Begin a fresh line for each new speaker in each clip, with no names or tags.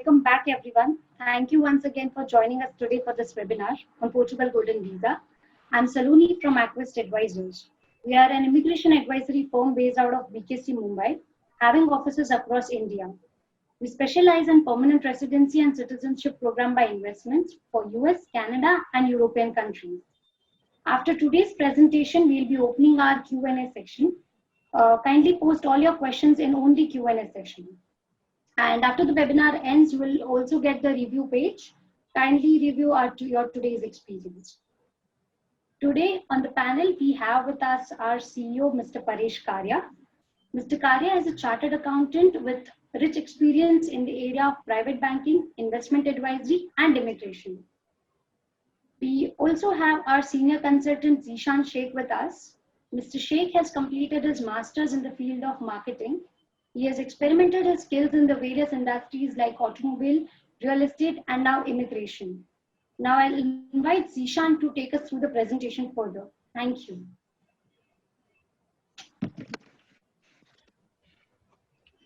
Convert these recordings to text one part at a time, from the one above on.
welcome back everyone. Thank you once again for joining us today for this webinar on Portugal Golden Visa. I'm Saloni from Acquest Advisors. We are an immigration advisory firm based out of BKC Mumbai, having offices across India. We specialize in permanent residency and citizenship program by investments for US, Canada and European countries. After today's presentation, we'll be opening our Q&A section. Kindly post all your questions in only Q&A section. And after the webinar ends, you will also get the review page. Kindly review your today's experience. Today on the panel, we have with us our CEO, Mr. Paresh Karya. Mr. Karya is a chartered accountant with rich experience in the area of private banking, investment advisory, and immigration. We also have our senior consultant, Zishan Sheikh, with us. Mr. Sheikh has completed his master's in the field of marketing. He has experimented his skills in the various industries like automobile, real estate, and now immigration. Now I'll invite Zishan to take us through the presentation further. Thank you.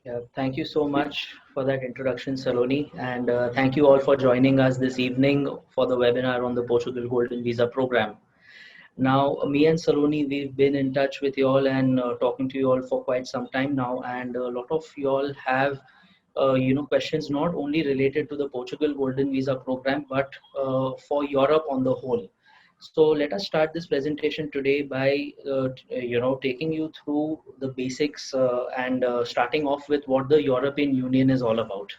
Yeah, thank you so much for that introduction, Saloni, and thank you all for joining us this evening for the webinar on the Portugal Golden Visa program. Now, me and Saloni, we've been in touch with you all and talking to you all for quite some time now, and a lot of you all have questions not only related to the Portugal Golden Visa program, but for Europe on the whole. So let us start this presentation today by taking you through the basics and starting off with what the European Union is all about.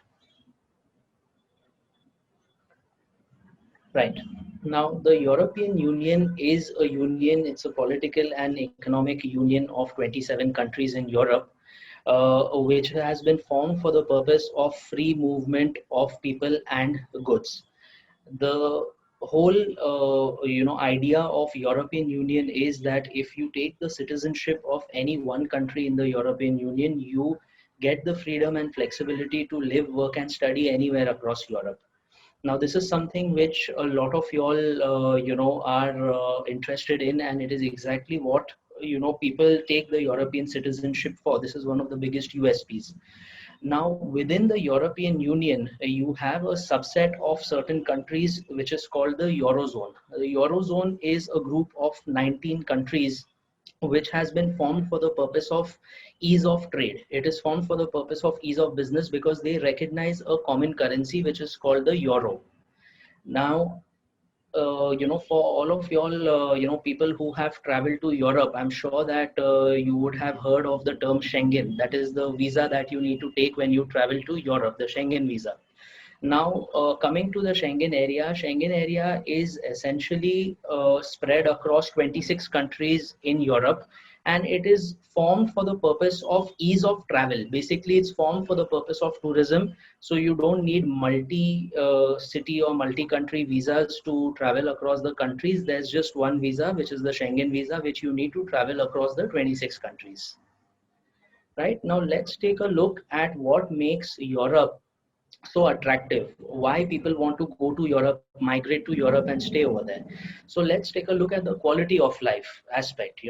Right. Now, the European Union is a union, it's a political and economic union of 27 countries in Europe, which has been formed for the purpose of free movement of people and goods. The whole idea of European Union is that if you take the citizenship of any one country in the European Union, you get the freedom and flexibility to live, work and study anywhere across Europe. Now, this is something which a lot of y'all, are interested in, and it is exactly what, people take the European citizenship for. This is one of the biggest USPs. Now, within the European Union, you have a subset of certain countries, which is called the Eurozone. The Eurozone is a group of 19 countries which has been formed for the purpose of ease of trade. It is formed for the purpose of ease of business because they recognize a common currency which is called the euro. Now, for all of y'all, people who have traveled to Europe, I'm sure that you would have heard of the term Schengen. That is the visa that you need to take when you travel to Europe, the Schengen visa. Now, coming to the Schengen area is essentially spread across 26 countries in Europe, and it is formed for the purpose of ease of travel. Basically, it's formed for the purpose of tourism. So you don't need multi-city or multi-country visas to travel across the countries. There's just one visa, which is the Schengen visa, which you need to travel across the 26 countries. Right now, let's take a look at what makes Europe so attractive, why people want to go to Europe, migrate to Europe and stay over there. So let's take a look at the quality of life aspect.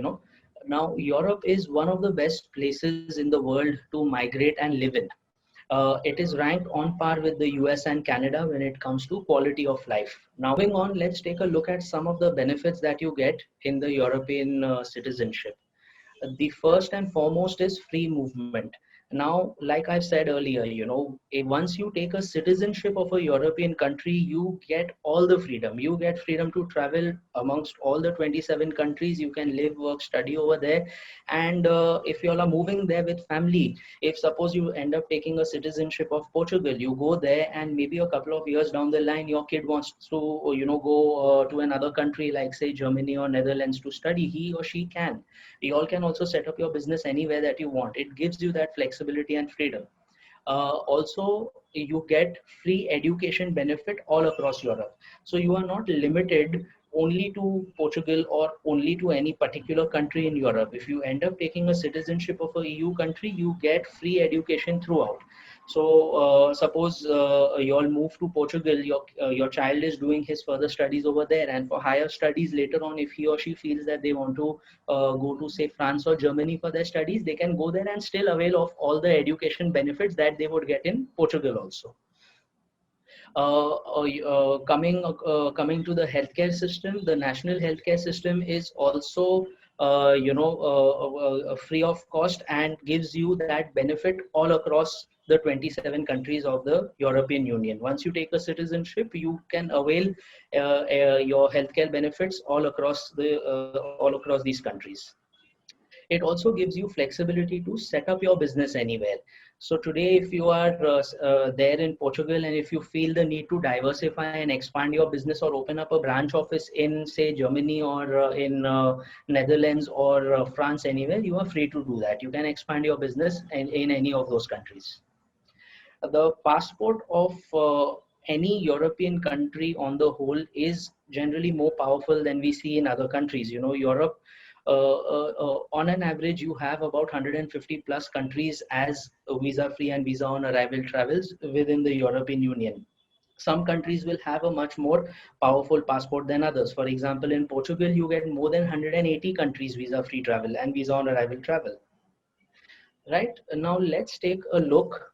Now Europe is one of the best places in the world to migrate and live in. It is ranked on par with the US and Canada when it comes to quality of life. Now moving on, let's take a look at some of the benefits that you get in the European citizenship. The first and foremost is free movement. Now, like I said earlier, once you take a citizenship of a European country, you get all the freedom. You get freedom to travel amongst all the 27 countries. You can live, work, study over there. And if you all are moving there with family, if suppose you end up taking a citizenship of Portugal, you go there and maybe a couple of years down the line, your kid wants to, go to another country like say Germany or Netherlands to study, he or she can. You all can also set up your business anywhere that you want. It gives you that flexibility and freedom. Also, you get free education benefit all across Europe. So you are not limited only to Portugal or only to any particular country in Europe. If you end up taking a citizenship of a EU country, you get free education throughout. So suppose you all move to Portugal, your child is doing his further studies over there, and for higher studies later on, if he or she feels that they want to go to say France or Germany for their studies, they can go there and still avail of all the education benefits that they would get in Portugal also. Coming to the healthcare system, the national healthcare system is also free of cost and gives you that benefit all across the 27 countries of the European Union. Once you take a citizenship, you can avail your healthcare benefits all across these countries. It also gives you flexibility to set up your business anywhere. So today, if you are there in Portugal, and if you feel the need to diversify and expand your business or open up a branch office in, say, Germany or in Netherlands or France, anywhere, you are free to do that. You can expand your business in any of those countries. The passport of any European country on the whole is generally more powerful than we see in other countries. Europe, on an average, you have about 150 plus countries as visa free and visa on arrival travels within the European Union. Some countries will have a much more powerful passport than others. For example, in Portugal, you get more than 180 countries visa free travel and visa on arrival travel. Right now, let's take a look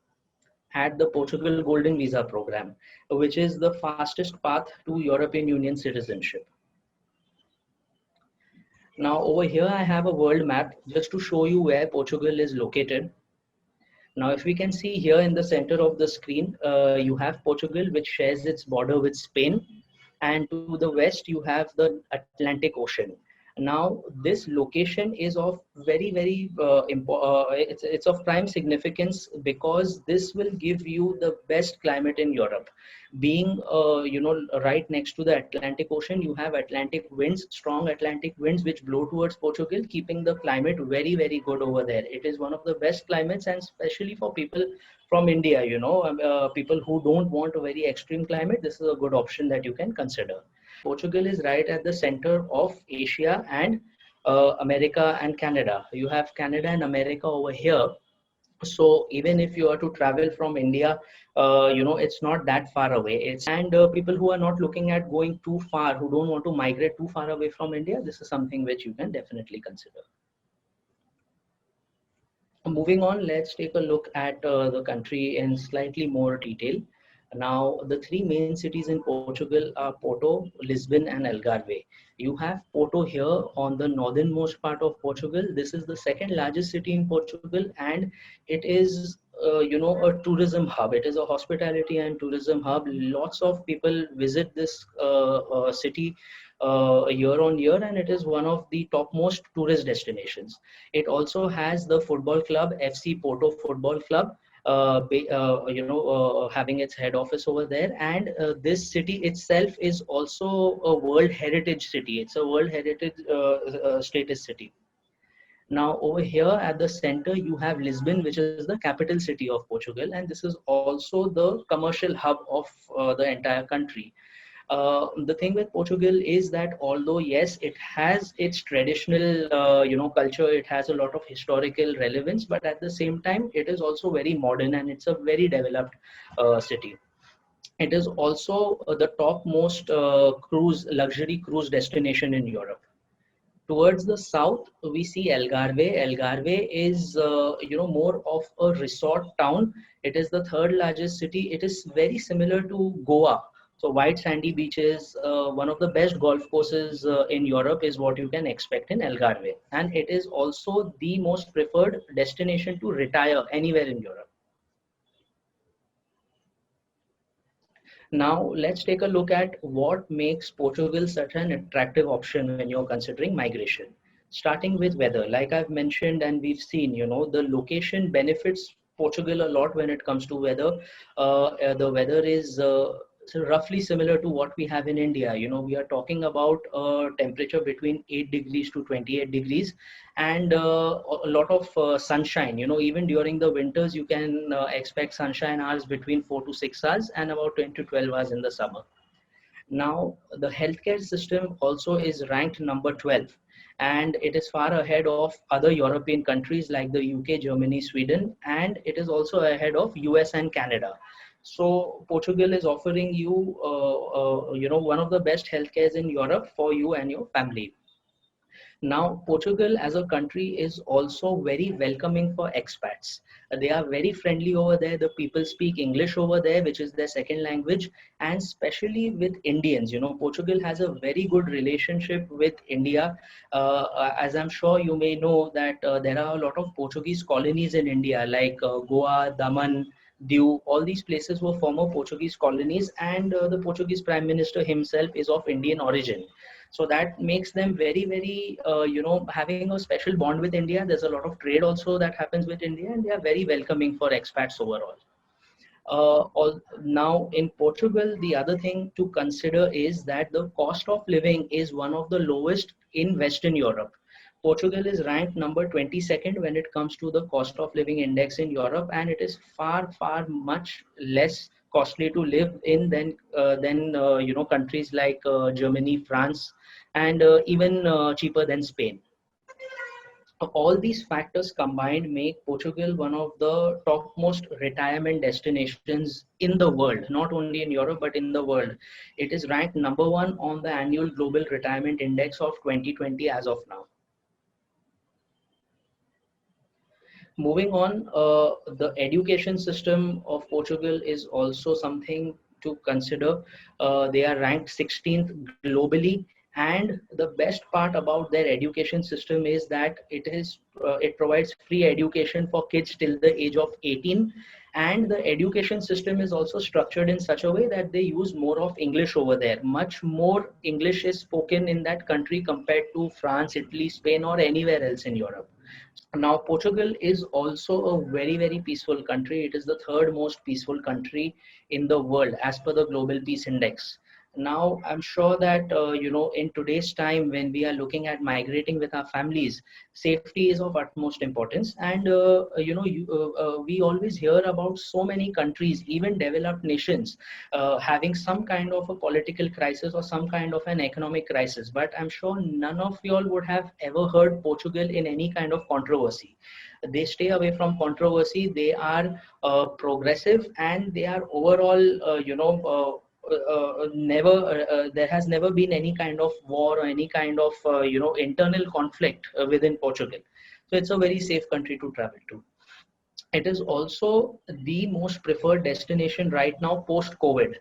at the Portugal Golden Visa program, which is the fastest path to European Union citizenship. Now, over here, I have a world map just to show you where Portugal is located. Now, if we can see here in the center of the screen, you have Portugal, which shares its border with Spain. And to the west, you have the Atlantic Ocean. Now, this location is of it's of prime significance because this will give you the best climate in Europe. Being, right next to the Atlantic Ocean, you have Atlantic winds, strong Atlantic winds, which blow towards Portugal, keeping the climate very good over there. It is one of the best climates, and especially for people from India, people who don't want a very extreme climate, this is a good option that you can consider. Portugal is right at the center of Asia and America and Canada. You have Canada and America over here. So even if you are to travel from India, it's not that far away. And people who are not looking at going too far, who don't want to migrate too far away from India, this is something which you can definitely consider. Moving on, let's take a look at the country in slightly more detail. Now, the three main cities in Portugal are Porto, Lisbon, and Algarve. You have Porto here on the northernmost part of Portugal. This is the second largest city in Portugal, and it is, a tourism hub. It is a hospitality and tourism hub. Lots of people visit this city year on year, and it is one of the topmost tourist destinations. It also has the football club FC Porto Football Club, having its head office over there. And this city itself is also a World Heritage City. It's a World Heritage status city. Now, over here at the center, you have Lisbon, which is the capital city of Portugal, and this is also the commercial hub of the entire country. The thing with Portugal is that although yes, it has its traditional culture, it has a lot of historical relevance, but at the same time, it is also very modern and it's a very developed city. It is also the topmost luxury cruise destination in Europe. Towards the south, we see Algarve. Algarve is, more of a resort town. It is the third largest city. It is very similar to Goa. So white sandy beaches, one of the best golf courses in Europe is what you can expect in Algarve. And it is also the most preferred destination to retire anywhere in Europe. Now, let's take a look at what makes Portugal such an attractive option when you're considering migration. Starting with weather, like I've mentioned and we've seen, the location benefits Portugal a lot when it comes to weather. The weather is roughly similar to what we have in India. We are talking about a temperature between 8 degrees to 28 degrees and a lot of sunshine. Even during the winters, you can expect sunshine hours between 4 to 6 hours and about 10 to 12 hours in the summer. Now, the healthcare system also is ranked number 12, and it is far ahead of other European countries like the UK, Germany, Sweden, and it is also ahead of US and Canada. So Portugal is offering you, one of the best healthcares in Europe for you and your family. Now, Portugal as a country is also very welcoming for expats. They are very friendly over there. The people speak English over there, which is their second language, and especially with Indians. Portugal has a very good relationship with India. As I'm sure you may know that there are a lot of Portuguese colonies in India, like Goa, Daman, Diu. All these places were former Portuguese colonies, and the Portuguese Prime Minister himself is of Indian origin. So that makes them very very having a special bond with India. There's a lot of trade also that happens with India, and they are very welcoming for expats overall. Now in Portugal, the other thing to consider is that the cost of living is one of the lowest in Western Europe. Portugal is ranked number 22nd when it comes to the cost of living index in Europe, and it is far, far much less costly to live in than countries like Germany, France, and even cheaper than Spain. All these factors combined make Portugal one of the topmost retirement destinations in the world, not only in Europe but in the world. It is ranked number one on the annual global retirement index of 2020 as of now. Moving on, the education system of Portugal is also something to consider. They are ranked 16th globally, and the best part about their education system is that it provides free education for kids till the age of 18, and the education system is also structured in such a way that they use more of English over there. Much more English is spoken in that country compared to France, Italy, Spain, or anywhere else in Europe. Now, Portugal is also a very, very peaceful country. It is the third most peaceful country in the world as per the Global Peace Index. Now, I'm sure that, in today's time when we are looking at migrating with our families, safety is of utmost importance. And, we always hear about so many countries, even developed nations, having some kind of a political crisis or some kind of an economic crisis. But I'm sure none of you all would have ever heard Portugal in any kind of controversy. They stay away from controversy. They are progressive, and they are overall, never there has never been any kind of war or any kind of internal conflict within Portugal. So it's a very safe country to travel to. It is also the most preferred destination right now post COVID.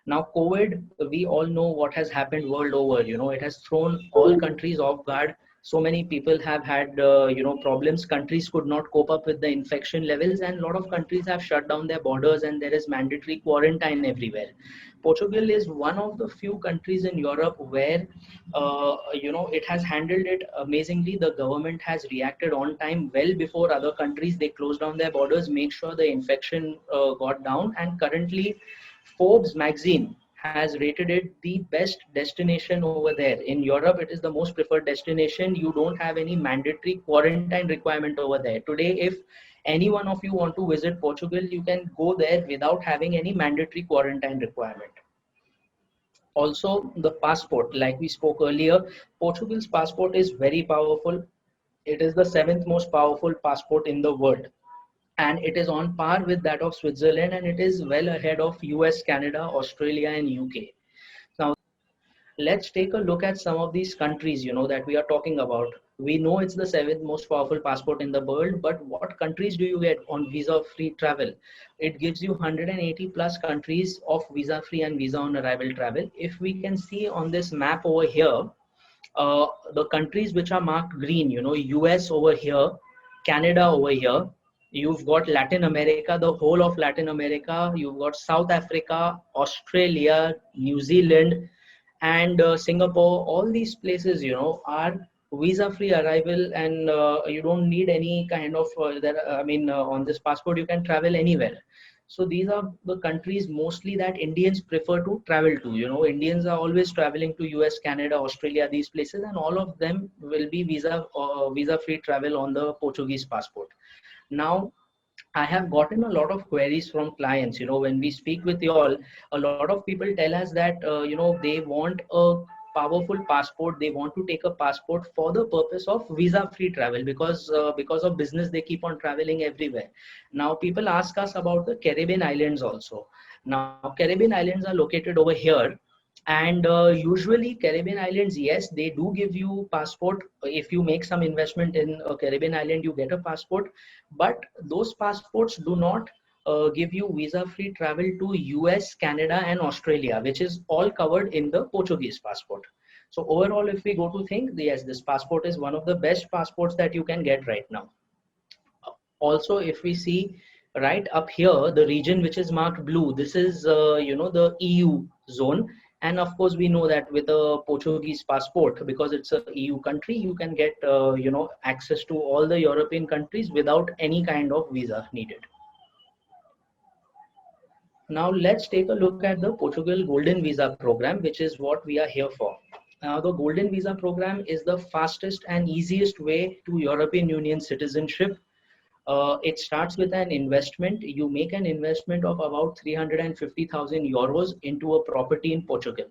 Now COVID, we all know what has happened world over. It has thrown all countries off guard. So many people have had problems. Countries could not cope up with the infection levels, and a lot of countries have shut down their borders, and there is mandatory quarantine everywhere. Portugal is one of the few countries in Europe where it has handled it amazingly. The government has reacted on time, well before other countries. They closed down their borders, make sure the infection got down, and currently Forbes magazine has rated it the best destination over there. In Europe, it is the most preferred destination. You don't have any mandatory quarantine requirement over there. Today, if any one of you want to visit Portugal, you can go there without having any mandatory quarantine requirement. Also, the passport, like we spoke earlier, Portugal's passport is very powerful. It is the seventh most powerful passport in the world, and it is on par with that of Switzerland, and it is well ahead of US, Canada, Australia, and UK. Now, let's take a look at some of these countries that we are talking about. We know it's the seventh most powerful passport in the world, but what countries do you get on visa free travel? It gives you 180 plus countries of visa free and visa on arrival travel. If we can see on this map over here, the countries which are marked green, US over here, Canada over here, you've got Latin America, the whole of Latin America, you've got South Africa, Australia, New Zealand, and Singapore. All these places are visa free arrival, and you don't need any kind of on this passport you can travel anywhere. So these are the countries mostly that Indians prefer to travel to. Indians are always traveling to US, Canada, Australia, these places, and all of them will be visa free travel on the Portuguese passport. Now, I have gotten a lot of queries from clients. When we speak with you all, a lot of people tell us that, they want a powerful passport. They want to take a passport for the purpose of visa-free travel, because of business, they keep on traveling everywhere. Now, people ask us about the Caribbean islands also. Now, Caribbean islands are located over here, And usually Caribbean islands, yes, they do give you passport. If you make some investment in a Caribbean island, you get a passport. But those passports do not give you visa-free travel to US, Canada, and Australia, which is all covered in the Portuguese passport. So overall, if we go to think, yes, this passport is one of the best passports that you can get right now. Also, if we see right up here, the region which is marked blue, this is the EU zone. And of course, we know that with a Portuguese passport, because it's a EU country, you can get access to all the European countries without any kind of visa needed. Now let's take a look at the Portugal Golden Visa program, which is what we are here for. Now the Golden Visa program is the fastest and easiest way to European Union citizenship. It starts with an investment. You make an investment of about 350,000 euros into a property in Portugal.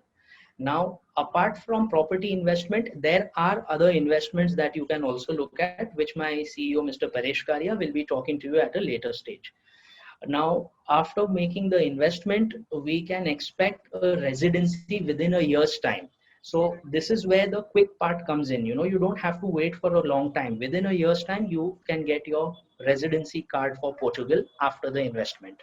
Now, apart from property investment, there are other investments that you can also look at, which my CEO, Mr. Paresh Karia, will be talking to you at a later stage. Now, after making the investment, we can expect a residency within a year's time. So this is where the quick part comes in. You don't have to wait for a long time. Within a year's time, you can get your residency card for Portugal after the investment.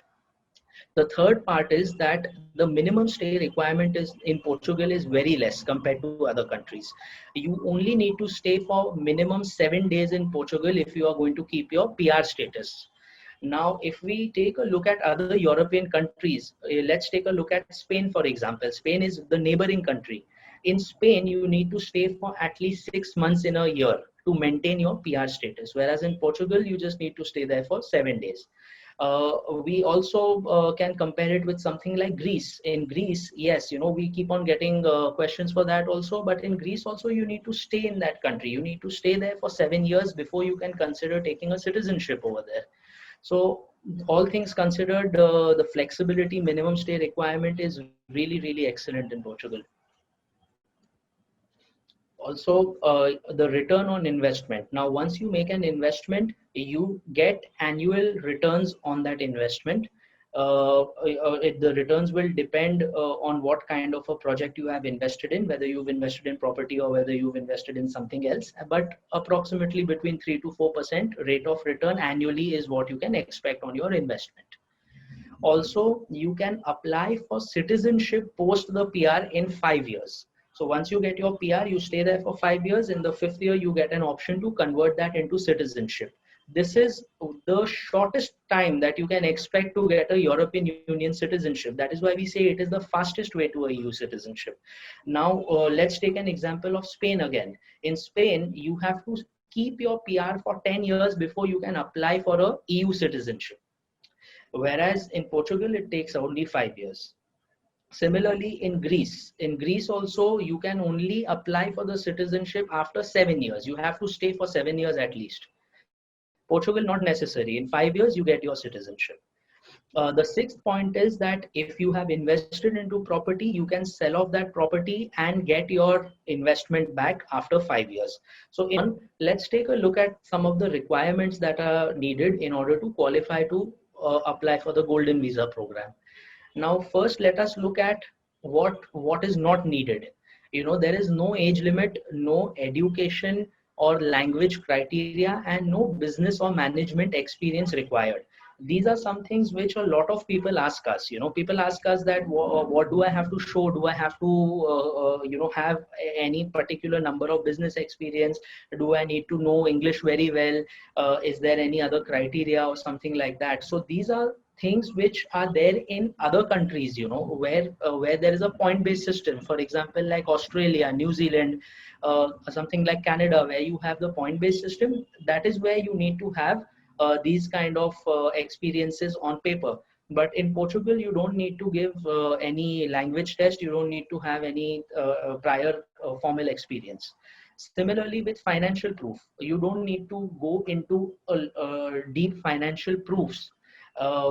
The third part is that the minimum stay requirement is in Portugal is very less compared to other countries. You only need to stay for minimum 7 days in Portugal if you are going to keep your PR status. Now, if we take a look at other European countries, let's take a look at Spain, for example. Spain is the neighboring country. In Spain, you need to stay for at least 6 months in a year to maintain your PR status, whereas in Portugal, you just need to stay there for 7 days. We also can compare it with something like Greece. In Greece, yes, we keep on getting questions for that also, but in Greece also you need to stay in that country. You need to stay there for 7 years before you can consider taking a citizenship over there. So all things considered, the flexibility minimum stay requirement is really, really excellent in Portugal. Also, the return on investment. Now, once you make an investment, you get annual returns on that investment. The returns will depend on what kind of a project you have invested in, whether you've invested in property or whether you've invested in something else. But approximately between 3 to 4% rate of return annually is what you can expect on your investment. Also, you can apply for citizenship post the PR in 5 years. So once you get your PR, you stay there for 5 years. In the fifth year, you get an option to convert that into citizenship. This is the shortest time that you can expect to get a European Union citizenship. That is why we say it is the fastest way to a EU citizenship. Now, let's take an example of Spain again. In Spain, you have to keep your PR for 10 years before you can apply for a EU citizenship. Whereas in Portugal, it takes only 5 years. Similarly, in Greece also, you can only apply for the citizenship after 7 years. You have to stay for 7 years at least. Portugal, not necessary. In 5 years, you get your citizenship. The sixth point is that if you have invested into property, you can sell off that property and get your investment back after 5 years. So let's take a look at some of the requirements that are needed in order to qualify to apply for the Golden Visa program. Now, first, let us look at what is not needed. There is no age limit, no education or language criteria, and no business or management experience required. These are some things which a lot of people ask us. People ask us that what do I have to show? Do I have to have any particular number of business experience? Do I need to know English very well? Is there any other criteria or something like that? So these are things which are there in other countries, where there is a point based system, for example, like Australia, New Zealand, something like Canada, where you have the point based system. That is where you need to have these kind of experiences on paper. But in Portugal, you don't need to give any language test. You don't need to have any prior formal experience. Similarly, with financial proof, you don't need to go into deep financial proofs.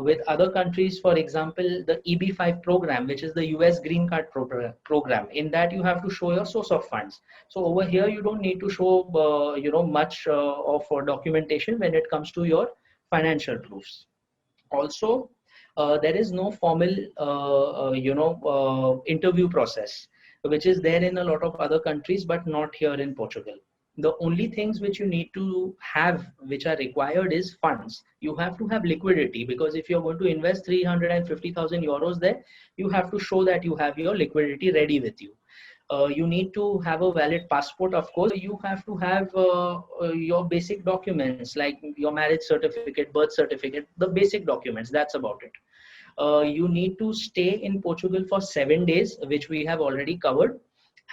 With other countries, for example, the EB5 program, which is the US Green Card program, in that you have to show your source of funds. So over here, you don't need to show, much of documentation when it comes to your financial proofs. Also, there is no formal, interview process. which is there in a lot of other countries, but not here in Portugal. The only things which you need to have, which are required, is funds. You have to have liquidity, because if you're going to invest 350,000 euros there, you have to show that you have your liquidity ready with you. You need to have a valid passport, of course. You have to have your basic documents like your marriage certificate, birth certificate, the basic documents. That's about it. You need to stay in Portugal for 7 days, which we have already covered.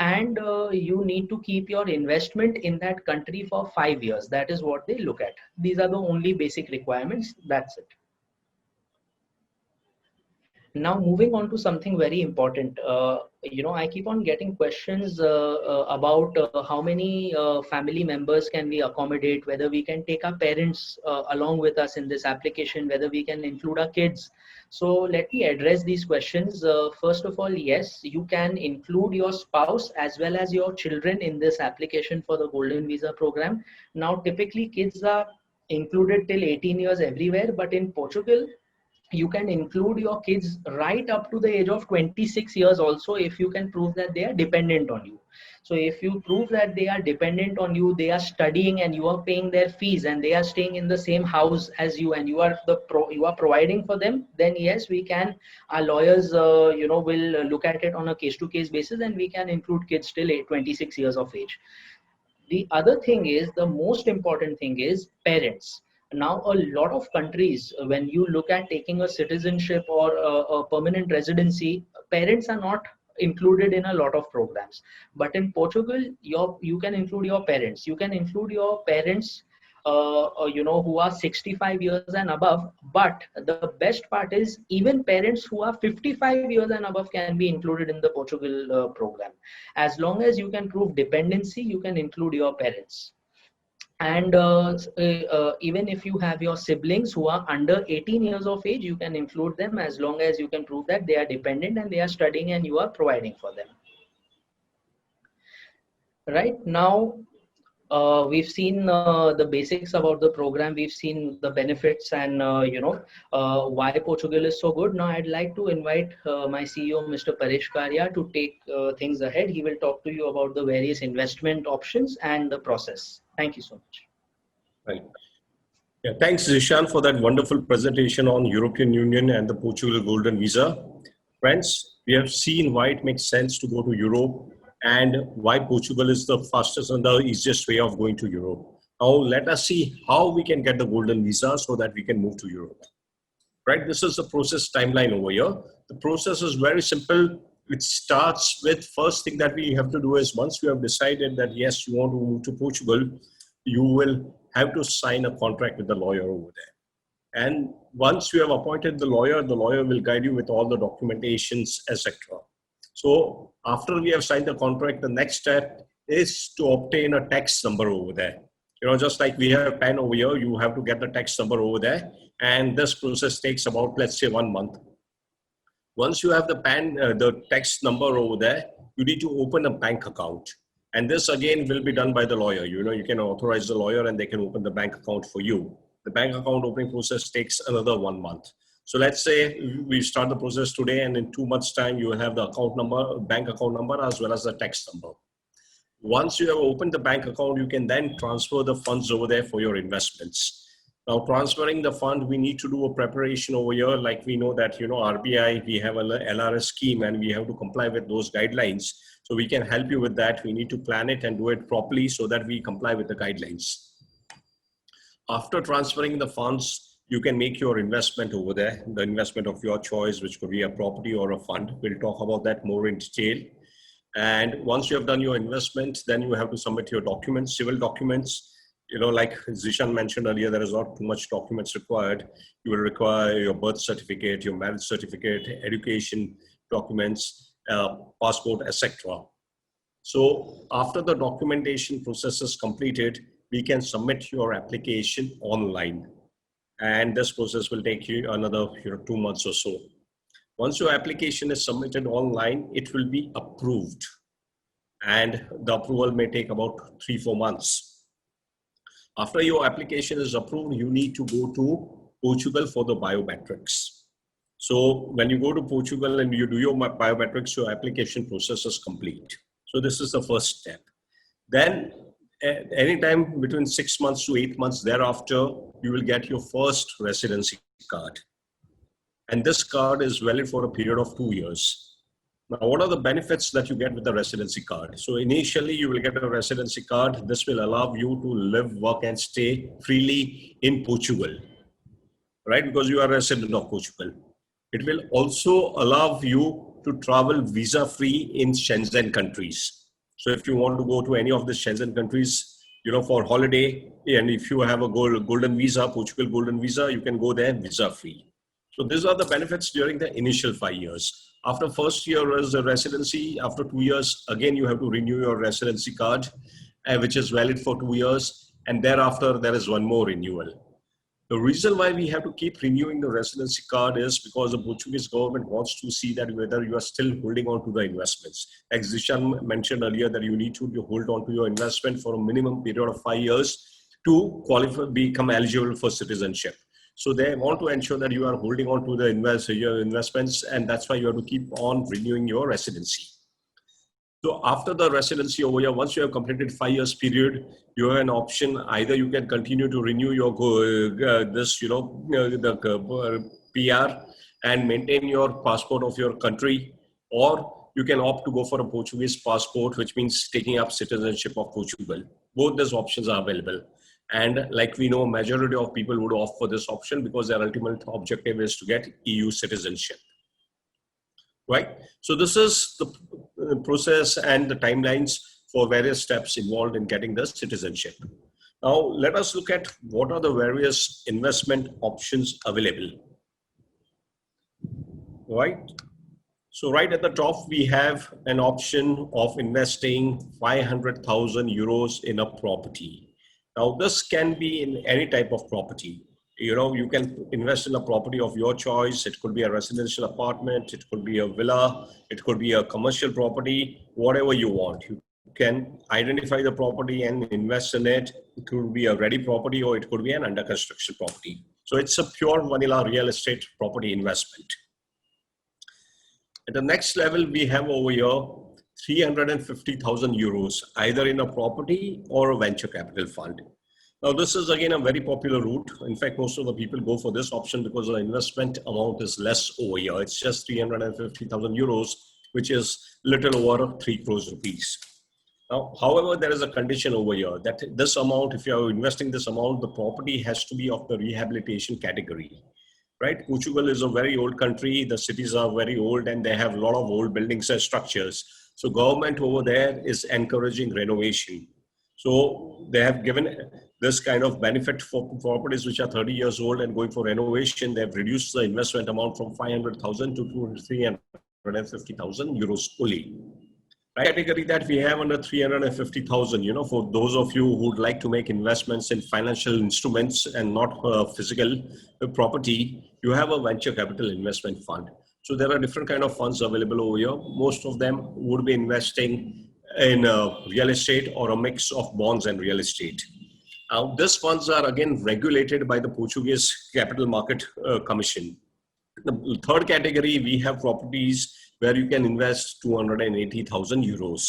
And you need to keep your investment in that country for 5 years. That is what they look at. These are the only basic requirements. That's it. Now, moving on to something very important. I keep on getting questions about how many family members can we accommodate, whether we can take our parents along with us in this application, whether we can include our kids. So let me address these questions. First of all, yes, you can include your spouse as well as your children in this application for the Golden Visa program. Now, typically kids are included till 18 years everywhere, but in Portugal, you can include your kids right up to the age of 26 years also, if you can prove that they are dependent on you. So if you prove that they are dependent on you, they are studying and you are paying their fees, and they are staying in the same house as you, and you are providing for them, then yes, we can. Our lawyers will look at it on a case to case basis, and we can include kids till 26 years of age. The other thing is, the most important thing is parents. Now, a lot of countries, when you look at taking a citizenship or a permanent residency, parents are not included in a lot of programs. But in Portugal, you can include your parents. You can include your parents, who are 65 years and above. But the best part is, even parents who are 55 years and above can be included in the Portugal program. As long as you can prove dependency, you can include your parents. And even if you have your siblings who are under 18 years of age, you can include them, as long as you can prove that they are dependent and they are studying and you are providing for them. Right now, we've seen the basics about the program. We've seen the benefits, and why Portugal is so good. Now I'd like to invite my CEO, Mr. Paresh Karya, to take things ahead. He will talk to you about the various investment options and the process. Thank you so much.
Right. Yeah, thanks, Zishan, for that wonderful presentation on European Union and the Portugal Golden Visa. Friends, we have seen why it makes sense to go to Europe and why Portugal is the fastest and the easiest way of going to Europe. Now, let us see how we can get the Golden Visa so that we can move to Europe. Right, this is the process timeline over here. The process is very simple. It starts with, first thing that we have to do is, once you have decided that yes, you want to move to Portugal, you will have to sign a contract with the lawyer over there. And once you have appointed the lawyer will guide you with all the documentations, etc. So after we have signed the contract, the next step is to obtain a tax number over there. Just like we have PAN over here, you have to get the tax number over there. And this process takes about, let's say, 1 month. Once you have the PAN, the tax number over there, you need to open a bank account. And this again will be done by the lawyer. You can authorize the lawyer and they can open the bank account for you. The bank account opening process takes another 1 month. So let's say we start the process today, and in 2 months' time, you will have the account number, bank account number, as well as the tax number. Once you have opened the bank account, you can then transfer the funds over there for your investments. Now, transferring the fund, we need to do a preparation over here. Like we know that, RBI, we have an LRS scheme and we have to comply with those guidelines. So we can help you with that. We need to plan it and do it properly so that we comply with the guidelines. After transferring the funds, you can make your investment over there, the investment of your choice, which could be a property or a fund. We'll talk about that more in detail. And once you have done your investment, then you have to submit your documents, civil documents. Like Zishan mentioned earlier, there is not too much documents required. You will require your birth certificate, your marriage certificate, education documents, passport, etc. So after the documentation process is completed, we can submit your application online. And this process will take you another 2 months or so. Once your application is submitted online, it will be approved. And the approval may take about 3-4 months. After your application is approved, you need to go to Portugal for the biometrics. So when you go to Portugal and you do your biometrics, your application process is complete. So this is the first step. Then anytime between 6 months to 8 months thereafter, you will get your first residency card. And this card is valid for a period of 2 years. Now, what are the benefits that you get with the residency card? So initially, you will get a residency card. This will allow you to live, work, and stay freely in Portugal, right? Because you are a resident of Portugal. It will also allow you to travel visa-free in Schengen countries. So if you want to go to any of the Schengen countries, for holiday, and if you have a golden visa, Portugal Golden Visa, you can go there visa-free. So these are the benefits during the initial 5 years. After first year is a residency, after 2 years, again, you have to renew your residency card, which is valid for 2 years. And thereafter, there is one more renewal. The reason why we have to keep renewing the residency card is because the Portuguese government wants to see that whether you are still holding on to the investments. Like Zishan mentioned earlier, that you need to hold on to your investment for a minimum period of 5 years to qualify, become eligible for citizenship. So they want to ensure that you are holding on to your investments, and that's why you have to keep on renewing your residency. So after the residency over here, once you have completed 5 years period, you have an option. Either you can continue to renew your PR and maintain your passport of your country, or you can opt to go for a Portuguese passport, which means taking up citizenship of Portugal. Both these options are available. And like we know, majority of people would opt for this option because their ultimate objective is to get EU citizenship. Right? So this is the process and the timelines for various steps involved in getting the citizenship. Now, let us look at what are the various investment options available. Right? So right at the top, we have an option of investing 500,000 euros in a property. Now, this can be in any type of property. You can invest in a property of your choice. It could be a residential apartment. It could be a villa. It could be a commercial property, whatever you want. You can identify the property and invest in it. It could be a ready property or it could be an under construction property. So it's a pure vanilla real estate property investment. At the next level, we have over here 350,000 euros, either in a property or a venture capital fund. Now, this is again a very popular route. In fact, most of the people go for this option because the investment amount is less over here. It's just 350,000 euros, which is little over 3 crores rupees. Now, however, there is a condition over here that this amount, if you are investing this amount, the property has to be of the rehabilitation category. Right? Portugal is a very old country. The cities are very old and they have a lot of old buildings and structures. So government over there is encouraging renovation. So they have given this kind of benefit for properties which are 30 years old and going for renovation. They've reduced the investment amount from 500,000 to 350,000 euros only. Right? Category that we have under 350,000, for those of you who would like to make investments in financial instruments and not physical property, you have a venture capital investment fund. So there are different kind of funds available over here. Most of them would be investing in real estate or a mix of bonds and real estate. Now, these funds are again regulated by the Portuguese Capital Market Commission. The third category, we have properties where you can invest 280,000 euros.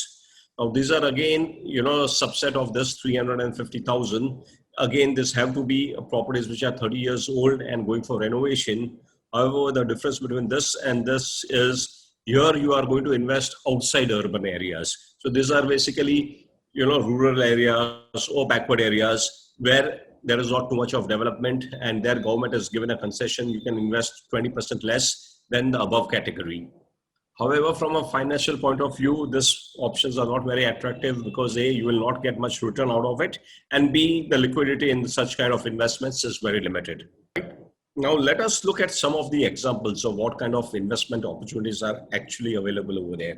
Now, these are again, a subset of this 350,000. Again, this have to be properties which are 30 years old and going for renovation. However, the difference between this and this is here you are going to invest outside urban areas. So these are basically, rural areas or backward areas where there is not too much of development and their government has given a concession. You can invest 20% less than the above category. However, from a financial point of view, these options are not very attractive because A, you will not get much return out of it, and B, the liquidity in such kind of investments is very limited. Now, let us look at some of the examples of what kind of investment opportunities are actually available over there.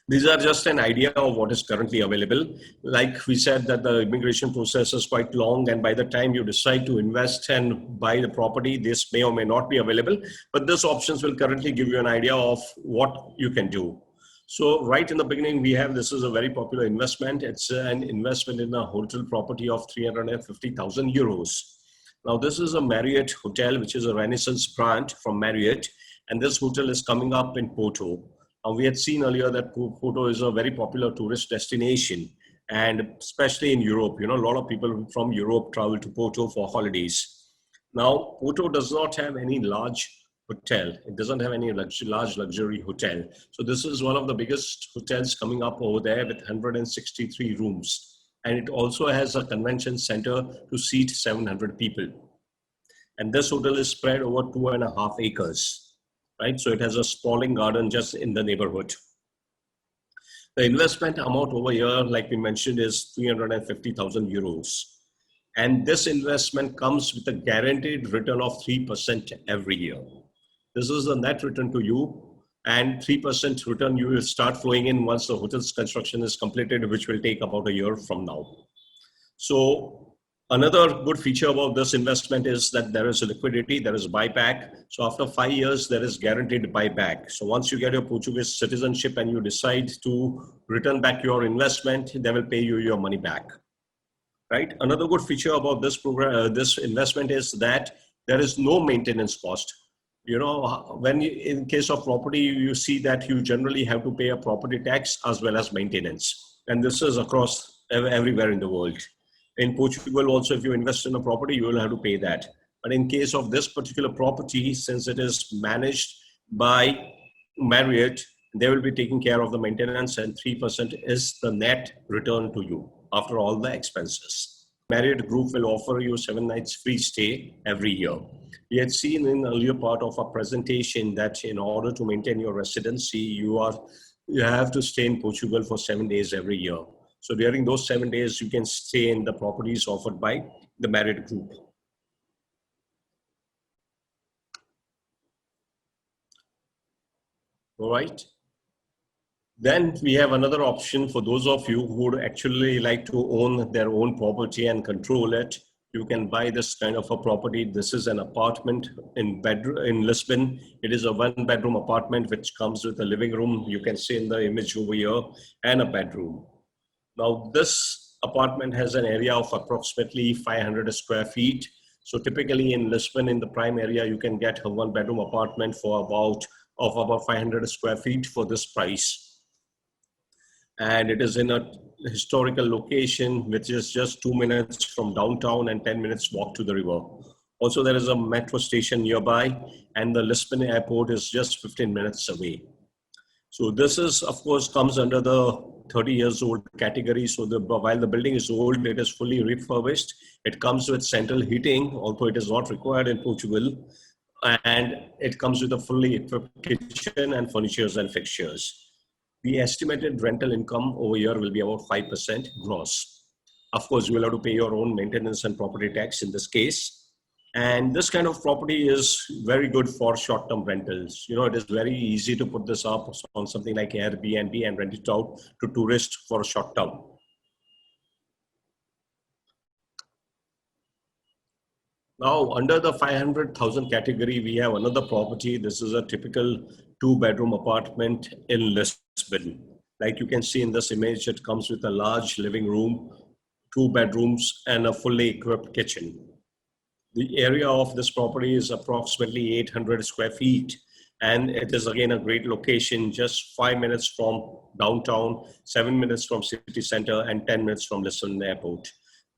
These are just an idea of what is currently available. Like we said that the immigration process is quite long, and by the time you decide to invest and buy the property, this may or may not be available, but these options will currently give you an idea of what you can do. So right in the beginning, we have, this is a very popular investment. It's an investment in a hotel property of 350,000 euros. Now, this is a Marriott hotel, which is a Renaissance brand from Marriott. And this hotel is coming up in Porto. Now, we had seen earlier that Porto is a very popular tourist destination. And especially in Europe, a lot of people from Europe travel to Porto for holidays. Now, Porto does not have any large hotel. It doesn't have any large luxury hotel. So this is one of the biggest hotels coming up over there with 163 rooms. And it also has a convention center to seat 700 people. And this hotel is spread over 2.5 acres, right? So it has a sprawling garden just in the neighborhood. The investment amount over here, like we mentioned, is 350,000 euros. And this investment comes with a guaranteed return of 3% every year. This is the net return to you, and 3% return you will start flowing in once the hotel's construction is completed, which will take about a year from now. So another good feature about this investment is that there is a liquidity, there is buyback. So after 5 years, there is guaranteed buyback. So once you get your Portuguese citizenship and you decide to return back your investment, they will pay you your money back. Right? Another good feature about this program, this investment is that there is no maintenance cost. When in case of property, you see that you generally have to pay a property tax as well as maintenance. And this is across everywhere in the world. In Portugal also, if you invest in a property, you will have to pay that. But in case of this particular property, since it is managed by Marriott, they will be taking care of the maintenance, and 3% is the net return to you after all the expenses. Marriott Group will offer you 7 nights free stay every year. We had seen in the earlier part of our presentation that in order to maintain your residency, you have to stay in Portugal for 7 days every year. So during those 7 days, you can stay in the properties offered by the Marriott Group. All right. Then we have another option for those of you who would actually like to own their own property and control it. You can buy this kind of a property. This is an apartment in Lisbon. It is a 1-bedroom apartment which comes with a living room. You can see in the image over here, and a bedroom. Now this apartment has an area of approximately 500 square feet. So typically in Lisbon, in the prime area, you can get a 1-bedroom apartment for about 500 square feet for this price. And it is in a historical location, which is just 2 minutes from downtown and 10 minutes walk to the river. Also, there is a metro station nearby, and the Lisbon airport is just 15 minutes away. So this is, of course, comes under the 30 years old category. So while the building is old, it is fully refurbished. It comes with central heating, although it is not required in Portugal. And it comes with a fully equipped kitchen and furnitures and fixtures. The estimated rental income over here will be about 5% gross. Of course, you will have to pay your own maintenance and property tax in this case. And this kind of property is very good for short-term rentals. It is very easy to put this up on something like Airbnb and rent it out to tourists for short-term. Now, under the 500,000 category, we have another property. This is a typical 2-bedroom apartment in Lisbon. Like you can see in this image, it comes with a large living room, 2 bedrooms, and a fully equipped kitchen. The area of this property is approximately 800 square feet. And it is again a great location, just 5 minutes from downtown, 7 minutes from city center, and 10 minutes from Lisbon airport.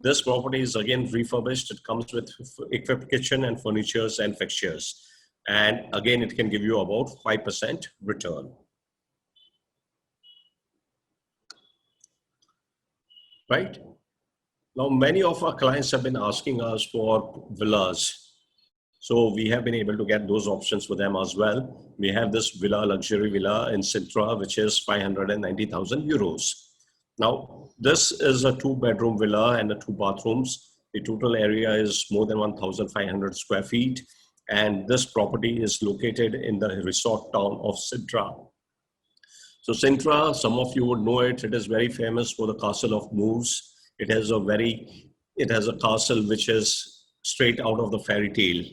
This property is again refurbished. It comes with equipped kitchen and furnitures and fixtures. And again, it can give you about 5% return. Right? Now, many of our clients have been asking us for villas. So we have been able to get those options for them as well. We have this luxury villa in Sintra, which is 590,000 euros. Now, this is a 2-bedroom villa and 2 bathrooms. The total area is more than 1,500 square feet. And this property is located in the resort town of Sintra. So Sintra, some of you would know it. It is very famous for the Castle of Moors. It has a castle which is straight out of the fairy tale.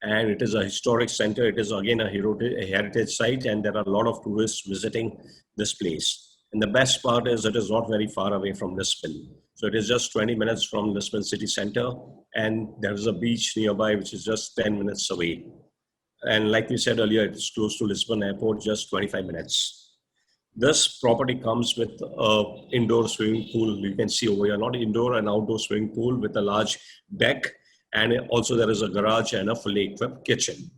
And it is a historic center. It is again a heritage site, and there are a lot of tourists visiting this place. And the best part is it is not very far away from Lisbon. So it is just 20 minutes from Lisbon city center, and there is a beach nearby which is just 10 minutes away. And like we said earlier, it's close to Lisbon airport, just 25 minutes. This property comes with an indoor swimming pool. You can see over here, not indoor, an outdoor swimming pool with a large deck. And also there is a garage and a fully equipped kitchen.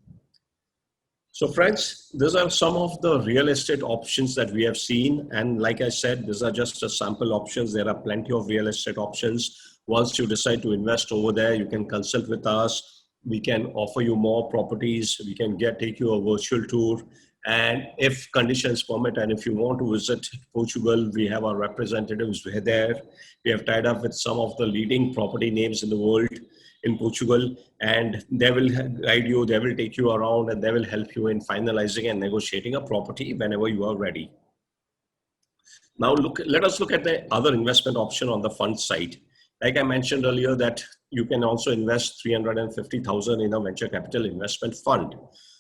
So friends, these are some of the real estate options that we have seen. And like I said, these are just a sample options. There are plenty of real estate options. Once you decide to invest over there, you can consult with us. We can offer you more properties. We can take you a virtual tour. And if conditions permit, and if you want to visit Portugal, we have our representatives there. We have tied up with some of the leading property names in the world in Portugal, and they will guide you, they will take you around, and they will help you in finalizing and negotiating a property whenever you are ready. Now let us look at the other investment option on the fund side. Like I mentioned earlier, that you can also invest 350,000 in a venture capital investment fund.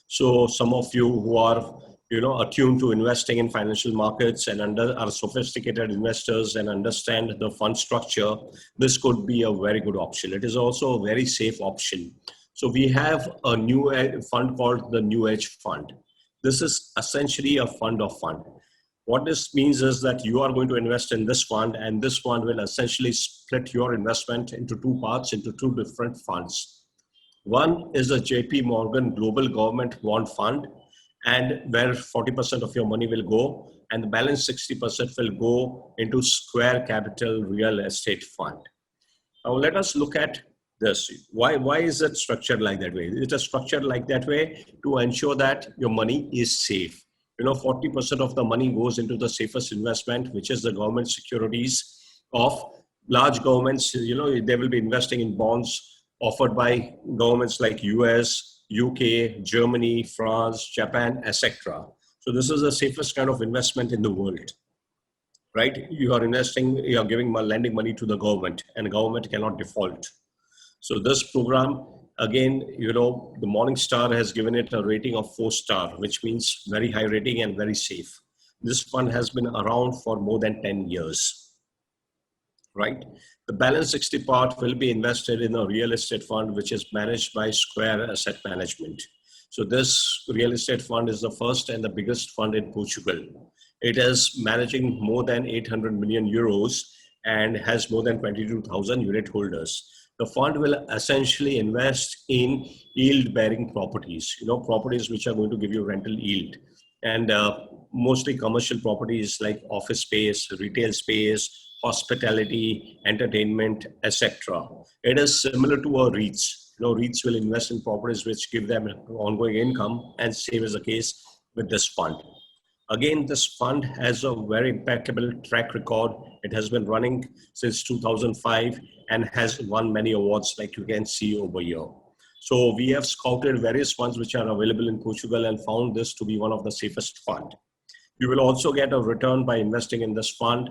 So some of you who are attuned to investing in financial markets and are sophisticated investors and understand the fund structure, this could be a very good option. It is also a very safe option. So we have a new fund called the New Age Fund. This is essentially a fund of fund. What this means is that you are going to invest in this fund, and this fund will essentially split your investment into two parts, into two different funds. One is a JP Morgan Global Government Bond Fund, and where 40% of your money will go, and the balance 60% will go into Square Capital Real Estate Fund. Now let us look at this. Why is it structured like that way? It is structured like that way to ensure that your money is safe. 40% of the money goes into the safest investment, which is the government securities of large governments. They will be investing in bonds offered by governments like US, UK, Germany, France, Japan, etc. So this is the safest kind of investment in the world, right? You are investing, you are lending money to the government, and the government cannot default. So this program, again, the Morningstar has given it a rating of 4-star, which means very high rating and very safe. This fund has been around for more than 10 years, right? The balance 60 part will be invested in a real estate fund, which is managed by Square Asset Management. So this real estate fund is the first and the biggest fund in Portugal. It is managing more than 800 million euros and has more than 22,000 unit holders. The fund will essentially invest in yield-bearing properties, properties which are going to give you rental yield, and mostly commercial properties like office space, retail space, hospitality, entertainment, etc. It is similar to a REITs. REITs will invest in properties which give them ongoing income, and same is the case with this fund. Again, this fund has a very impeccable track record. It has been running since 2005 and has won many awards, like you can see over here. So we have scouted various funds which are available in Portugal and found this to be one of the safest fund. You will also get a return by investing in this fund.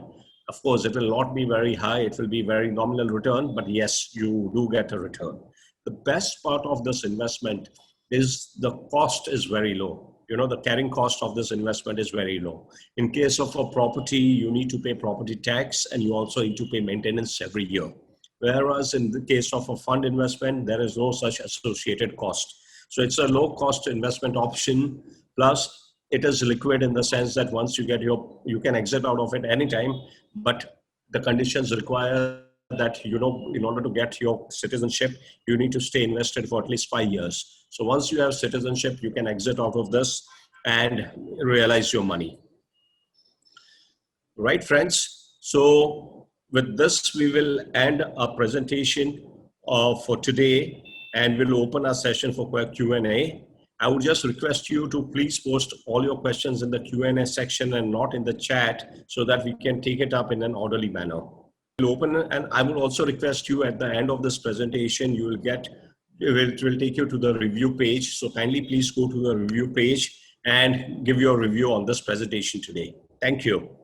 Of course, it will not be very high. It will be very nominal return, but yes, you do get a return. The best part of this investment is the cost is very low. The carrying cost of this investment is very low. In case of a property, you need to pay property tax, and you also need to pay maintenance every year. Whereas in the case of a fund investment, there is no such associated cost. So it's a low cost investment option. Plus, it is liquid in the sense that once you get you can exit out of it anytime, but the conditions require that, in order to get your citizenship, you need to stay invested for at least 5 years. So once you have citizenship, you can exit out of this and realize your money. Right, friends? So with this, we will end our presentation for today, and we'll open our session for Q&A. I would just request you to please post all your questions in the Q&A section and not in the chat, so that we can take it up in an orderly manner. We'll open, and I will also request you at the end of this presentation, you will get, it will take you to the review page. So kindly please go to the review page and give your review on this presentation today. Thank you.